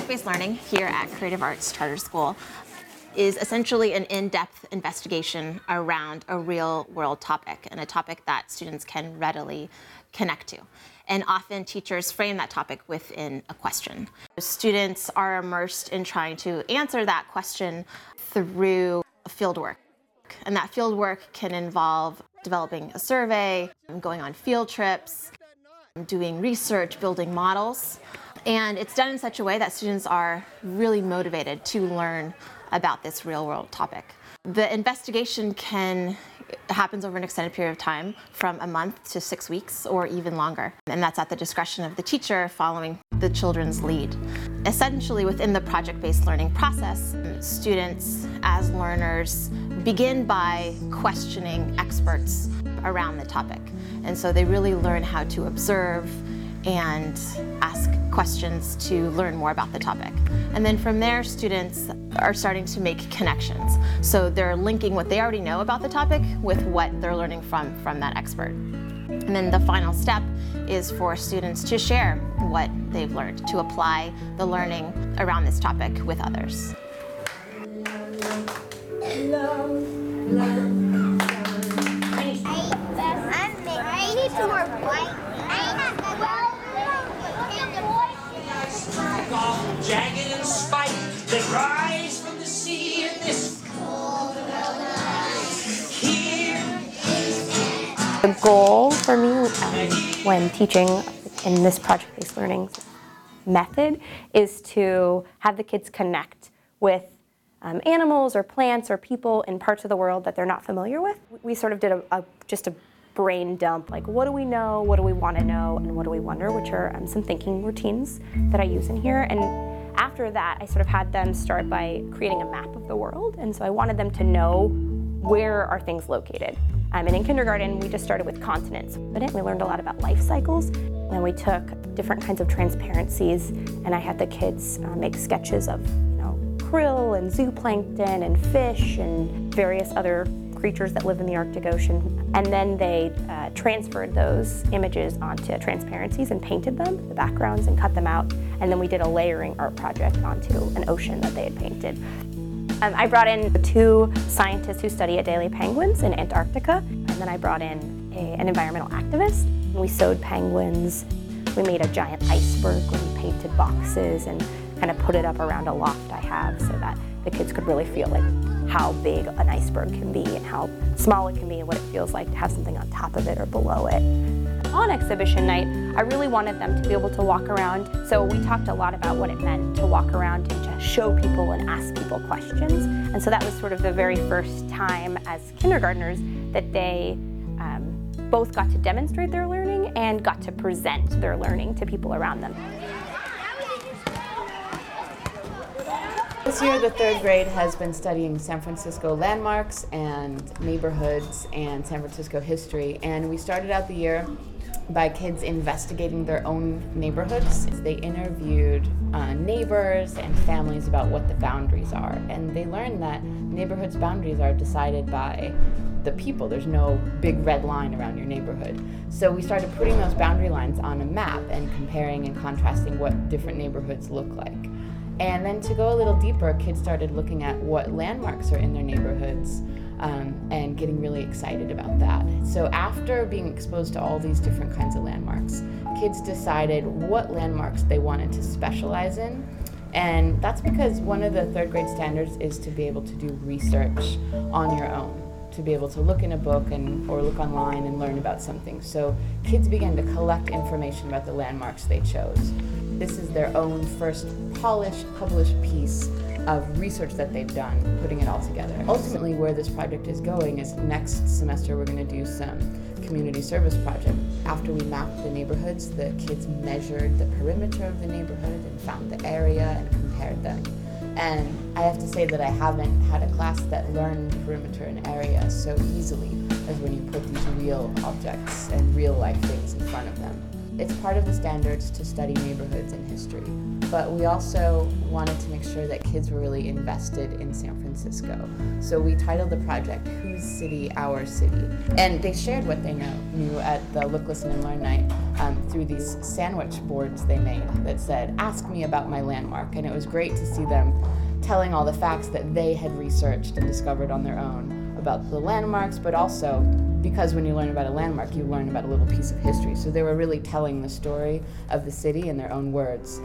Project-based learning here at Creative Arts Charter School is essentially an in-depth investigation around a real-world topic, and a topic that students can readily connect to. And often teachers frame that topic within a question. Students are immersed in trying to answer that question through fieldwork. And that fieldwork can involve developing a survey, going on field trips, doing research, building models. And it's done in such a way that students are really motivated to learn about this real-world topic. The investigation happens over an extended period of time, from a month to 6 weeks or even longer. And that's at the discretion of the teacher following the children's lead. Essentially, within the project-based learning process, students as learners begin by questioning experts around the topic. And so they really learn how to observe and ask questions to learn more about the topic. And then from there, students are starting to make connections. So they're linking what they already know about the topic with what they're learning from that expert. And then the final step is for students to share what they've learned, to apply the learning around this topic with others. I need some more white. Jagged and spiked that rise from the sea in this cold here. The goal for me when teaching in this project-based learning method is to have the kids connect with animals or plants or people in parts of the world that they're not familiar with. We sort of did just a brain dump, like what do we know, what do we want to know, and what do we wonder, which are some thinking routines that I use in here. And after that, I sort of had them start by creating a map of the world, and so I wanted them to know where are things located. And in kindergarten, we just started with continents. We learned a lot about life cycles, and we took different kinds of transparencies, and I had the kids make sketches of krill and zooplankton and fish and various other creatures that live in the Arctic Ocean. And then they transferred those images onto transparencies and painted them, the backgrounds, and cut them out. And then we did a layering art project onto an ocean that they had painted. I brought in 2 scientists who study Adelie penguins in Antarctica, and then I brought in an environmental activist. We sewed penguins. We made a giant iceberg where we painted boxes and kind of put it up around a loft I have so that the kids could really feel like how big an iceberg can be and how small it can be and what it feels like to have something on top of it or below it. On exhibition night, I really wanted them to be able to walk around, so we talked a lot about what it meant to walk around and just show people and ask people questions. And so that was sort of the very first time as kindergartners that they both got to demonstrate their learning and got to present their learning to people around them. This year, the 3rd grade has been studying San Francisco landmarks and neighborhoods and San Francisco history. And we started out the year by kids investigating their own neighborhoods. They interviewed neighbors and families about what the boundaries are. And they learned that neighborhoods' boundaries are decided by the people. There's no big red line around your neighborhood. So we started putting those boundary lines on a map and comparing and contrasting what different neighborhoods look like. And then to go a little deeper, kids started looking at what landmarks are in their neighborhoods and getting really excited about that. So after being exposed to all these different kinds of landmarks, kids decided what landmarks they wanted to specialize in. And that's because one of the 3rd grade standards is to be able to do research on your own, to be able to look in a book or look online and learn about something. So kids began to collect information about the landmarks they chose. This is their own first polished, published piece of research that they've done, putting it all together. Ultimately, where this project is going is next semester we're going to do some community service project. After we mapped the neighborhoods, the kids measured the perimeter of the neighborhood and found the area and compared them. And I have to say that I haven't had a class that learned perimeter and area so easily as when you put these real objects and real life things in front of them. it's part of the standards to study neighborhoods and history. But we also wanted to make sure that kids were really invested in San Francisco. So we titled the project, Whose City, Our City? And they shared what they knew at the Look, Listen, and Learn night through these sandwich boards they made that said, ask me about my landmark. And it was great to see them telling all the facts that they had researched and discovered on their own about the landmarks, but also because when you learn about a landmark, you learn about a little piece of history. So they were really telling the story of the city in their own words.